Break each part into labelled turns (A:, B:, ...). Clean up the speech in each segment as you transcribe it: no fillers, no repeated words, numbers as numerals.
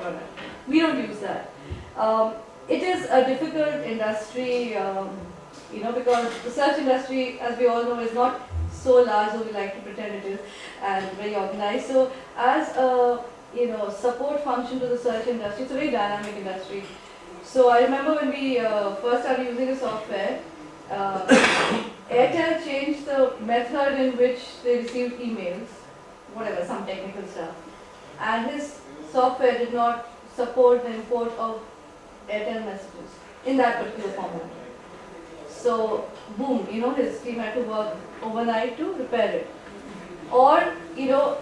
A: on it. We don't use that. It is a difficult industry, because the search industry, as we all know, is not so large as we like to pretend it is, and very organized. So, as a support function to the search industry, it's a very dynamic industry. So I remember when we first started using the software, Airtel changed the method in which they received emails, whatever, some technical stuff, and his software did not support the import of Airtel messages in that particular format. So, boom, his team had to work overnight to repair it. Or,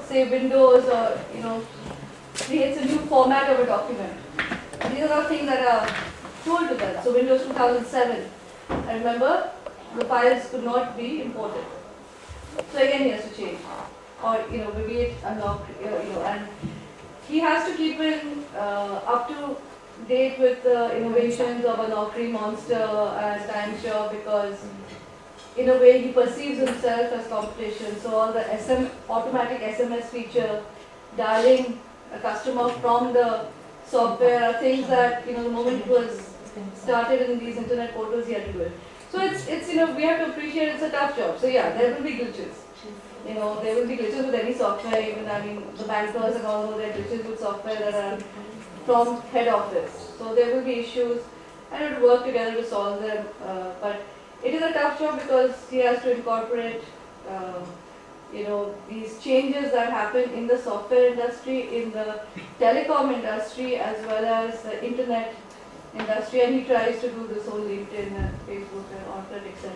A: say Windows or, creates a new format of a document. These are all things that are told to them. So, Windows 2007, I remember the files could not be imported. So, again, he has to change. Or, maybe it unlocked, and he has to keep in up to date with the innovations of a Naukri Monster and Timeshare, because in a way he perceives himself as competition. So all the automatic SMS feature, dialing a customer from the software are things that, the moment it was started in these internet portals, he had to do it. So it's we have to appreciate it's a tough job. So yeah, there will be glitches. There will be glitches with any software, even, the bankers and all, there are glitches with software that are from head office. So there will be issues, and it will work together to solve them. But it is a tough job because he has to incorporate, these changes that happen in the software industry, in the telecom industry, as well as the internet industry, and he tries to do this whole LinkedIn and Facebook and Orkut, etc.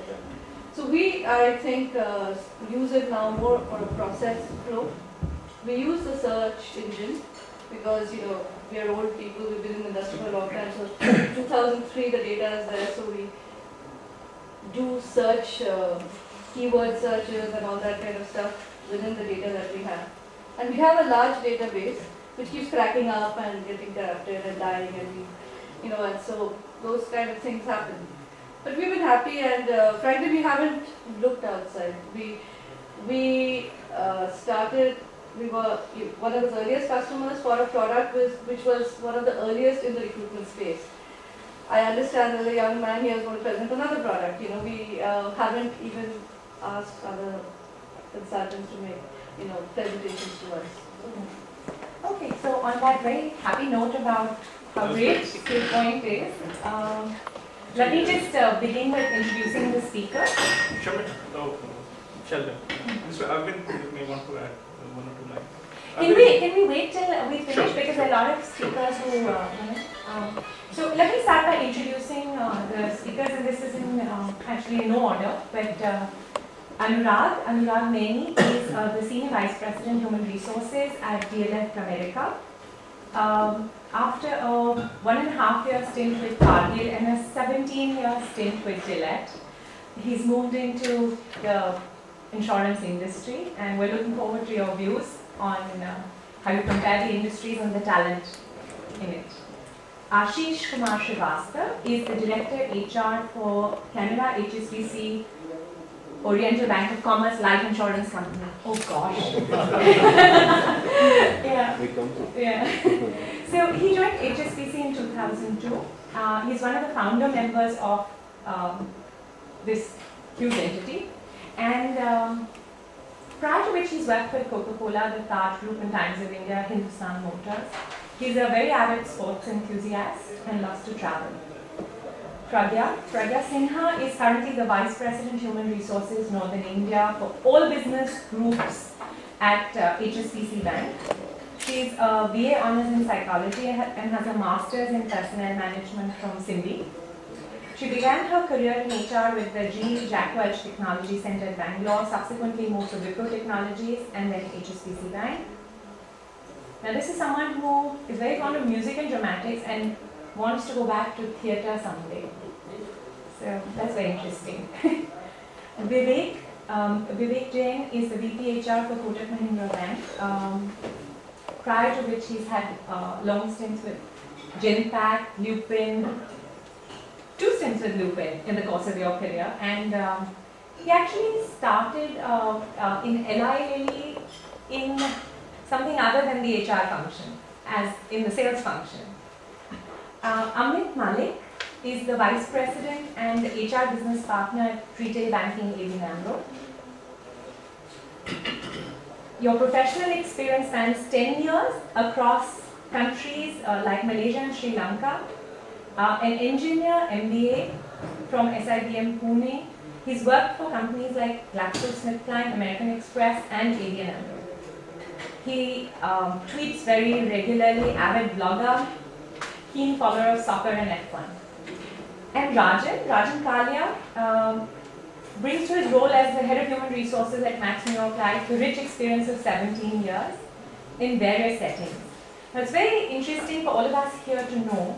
A: So we, I think, use it now more for a process flow. We use the search engine because, we are old people, we've been in the industry for a long time. So 2003, the data is there, so we do search, keyword searches and all that kind of stuff within the data that we have. And we have a large database which keeps cracking up and getting corrupted and dying, and and so those kind of things happen. But we've been happy, and frankly, we haven't looked outside. We started. We were one of the earliest customers for a product which was one of the earliest in the recruitment space. I understand as a young man he is going to present another product. We haven't even asked other consultants to make presentations to us.
B: Okay, so on that very happy note about how great SailPoint is, let me just begin with introducing the speaker.
C: Sheldon. So Arvind may want to add one or two lines.
B: Can we wait till we finish?
C: Sure,
B: because
C: sure.
B: there are a lot of speakers who. So let me start by introducing the speakers, and this is in actually in no order. But Anurag Maini is the Senior Vice President Human Resources at DLF America. After a 1.5-year stint with Cargill and a 17-year stint with Gillette, he's moved into the insurance industry, and we're looking forward to your views on how you compare the industries and the talent in it. Ashish Kumar Srivastava is the Director HR for Canada HSBC Oriental Bank of Commerce Life Insurance Company. Oh gosh. Yeah. Yeah. So he joined HSBC in 2002. He's one of the founder members of this huge entity. And prior to which he's worked with Coca-Cola, the Taj Group, and Times of India, Hindustan Motors. He's a very avid sports enthusiast and loves to travel. Pragya Sinha is currently the Vice President Human Resources Northern India for all business groups at HSBC Bank. She's a BA Honours in Psychology and has a Master's in Personnel Management from SIMBI. She began her career in HR with the GE Jack Welch Technology Center at Bangalore, subsequently moved to Wipro Technologies and then HSBC Bank. Now this is someone who is very fond of music and dramatics and wants to go back to theatre someday. So that's very interesting. Vivek Jain is the VP HR for Kotak Mahindra Bank. Prior to which he's had long stints with Genpact, Lupin, 2 stints with Lupin in the course of your career, and he actually started in Eli Lilly in something other than the HR function. as in the sales function. Amit Malik is the Vice President and HR Business Partner at Retail Banking ABN AMRO. Your professional experience spans 10 years across countries like Malaysia and Sri Lanka. An engineer, MBA from SIBM Pune. He's worked for companies like GlaxoSmithKline, American Express, and ABN AMRO. He tweets very regularly, avid blogger, keen follower of soccer and F1. And Rajan Kalia, brings to his role as the head of human resources at Max New York Life the rich experience of 17 years in various settings. Now, it's very interesting for all of us here to know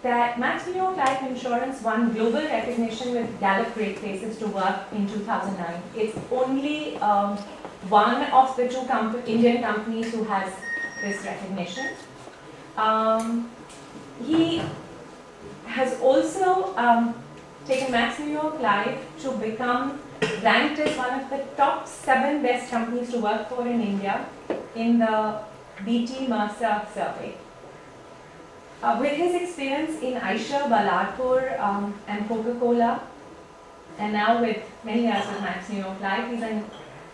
B: that Max New York Life Insurance won global recognition with Gallup Great Places to Work in 2009. It's only one of the two Indian companies who has this recognition. He has also taken Max New York Life to become ranked as one of the top 7 best companies to work for in India in the BT Mercer survey. With his experience in Eicher, Ballarpur, and Coca-Cola, and now with many years with Max New York Life,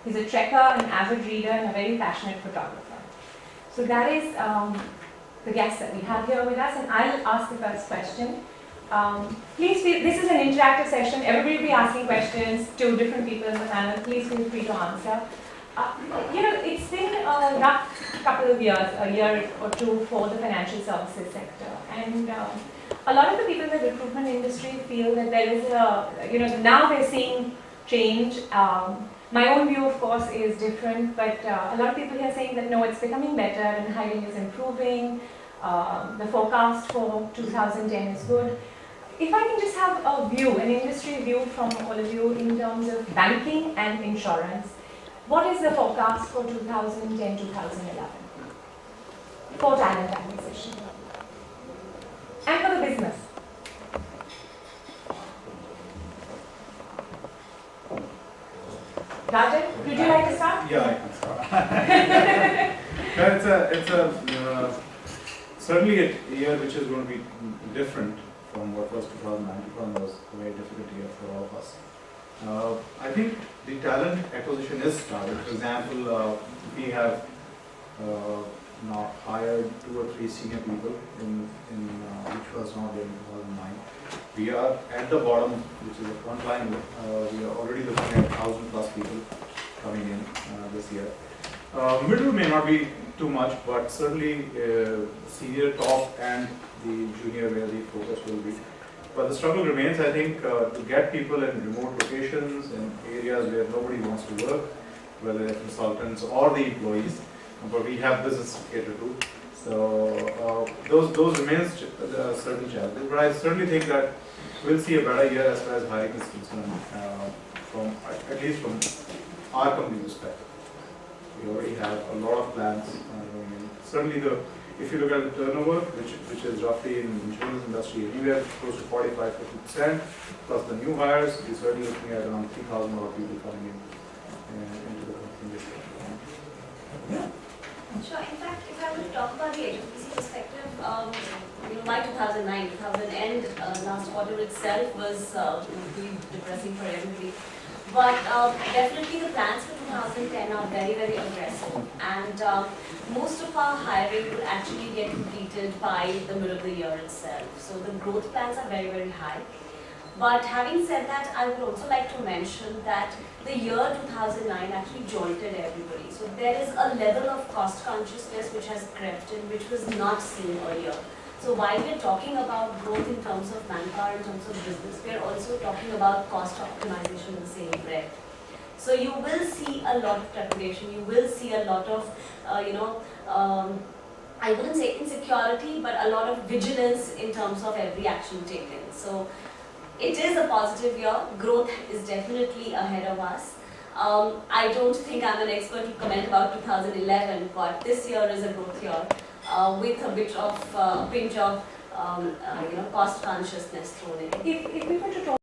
B: he's a trekker, an avid reader, and a very passionate photographer. So that is the guest that we have here with us, and I'll ask the first question. Please feel, this is an interactive session. Everybody will be asking questions to different people in the panel. Please feel free to answer. It's been a rough couple of years, a year or two for the financial services sector. And a lot of the people in the recruitment industry feel that there is now they're seeing change. My own view, of course, is different, but a lot of people here are saying that no, it's becoming better and hiring is improving. The forecast for 2010 is good. If I can just have a view, an industry view from all of you in terms of banking and insurance, what is the forecast for 2010-2011 for talent acquisition and for the business? Rajan, would you like to start?
D: Yeah, I can start. It's certainly a year which is going to be different from what was 2009. 2009 was a very difficult year for all of us. I think the talent acquisition is started. For example, we have now hired 2 or 3 senior people which was not there in 2009. We are at the bottom, which is the front line. We are already looking at 1,000 plus people coming in this year. Middle may not be too much, but certainly senior, top, and the junior where the focus will be. But the struggle remains, I think, to get people in remote locations, in areas where nobody wants to work, whether they're consultants or the employees. But we have business to cater to. So those remains certain challenges. But I certainly think that we'll see a better year as far as hiring is concerned, at least from our company perspective. We already have a lot of plans. Certainly, if you look at the turnover, which is roughly in the insurance industry anywhere close to 45-50%, plus the new hires, we're certainly looking at around 3,000 more people coming into the company this year.
E: Sure. In fact, if I were to talk about the HSBC perspective, by 2009, 2000 last quarter itself was really depressing for everybody. But definitely the plans for 2010 are very, very aggressive, and most of our hiring will actually get completed by the middle of the year itself. So the growth plans are very, very high. But having said that, I would also like to mention that the year 2009 actually jolted everybody. So there is a level of cost consciousness which has crept in, which was not seen earlier. So while we're talking about growth in terms of manpower, in terms of business, we're also talking about cost optimization in the same breath. So you will see a lot of trepidation, you will see a lot of, I wouldn't say insecurity, but a lot of vigilance in terms of every action taken. So it is a positive year, growth is definitely ahead of us. I don't think I'm an expert to comment about 2011, but this year is a growth year. With a bit of pinch of cost consciousness thrown in.
B: If we were to talk